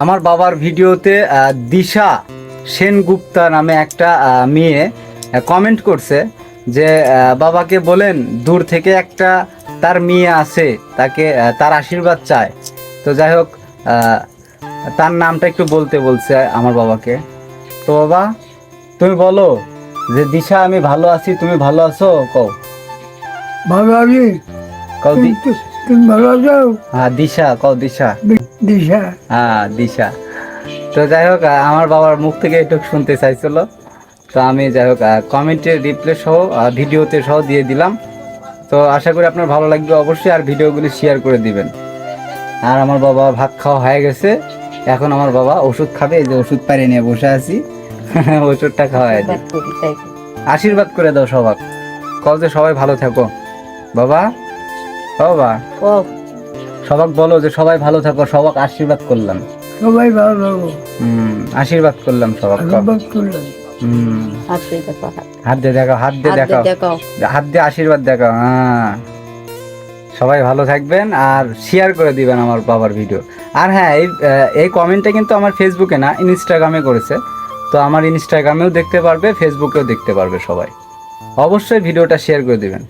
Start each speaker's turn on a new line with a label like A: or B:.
A: আমার বাবার ভিডিওতে দিশা সেনগুপ্তা নামে একটা মেয়ে কমেন্ট করছে যে বাবাকে বলেন দূর থেকে একটা তার মেয়ে আছে, তাকে তার আশীর্বাদ চায়। তো যাই হোক, তার নামটা একটু বলতে বলছে আমার বাবাকে। তো বাবা, তুমি বলো যে দিশা আমি ভালো আছি, তুমি ভালো আছো? কও
B: ভালো আছি।
A: কও
B: তুমি ভালো আছো?
A: হ্যাঁ দিশা, কও দিশা।
B: দিশা।
A: হ্যাঁ দিশা। তো যাই হোক, আমার বাবার মুখ থেকে একটু শুনতে চাইছিল, তো আমি যাই হোক কমেন্টের রিপ্লাই সহ ভিডিওতে সহ দিয়ে দিলাম। তো আশা করি আপনার ভালো লাগবে অবশ্যই, আর ভিডিওগুলি শেয়ার করে দিবেন। আর আমার বাবা ভাত খাওয়া হয়ে গেছে, এখন আমার বাবা ওষুধ খাবে। এই যে ওষুধ পাড়ে নিয়ে বসে আছি, ওষুধটা খাওয়াই দিই। আশীর্বাদ করে দাও সবাই, কও যে সবাই ভালো থাকো। বাবা, বাবা সবাক বলো যে সবাই ভালো থাকো, সবাক আশীর্বাদ করলাম।
B: সবাই ভালো থাকো।
A: আশীর্বাদ করলাম সবাক।
B: আশীর্বাদ করলাম।
A: হাত দিয়ে দেখাও, হাত দিয়ে দেখাও, হাত দিয়ে আশীর্বাদ দেখাও। হ্যাঁ, সবাই ভালো থাকবেন আর শেয়ার করে দিবেন আমার বাবার ভিডিও। আর হ্যাঁ, এই কমেন্টটা কিন্তু আমার ফেসবুকে না, ইনস্টাগ্রামে করেছে। তো আমার ইনস্টাগ্রামেও দেখতে পারবে, ফেসবুকেও দেখতে পারবে সবাই। অবশ্যই ভিডিওটা শেয়ার করে দিবেন।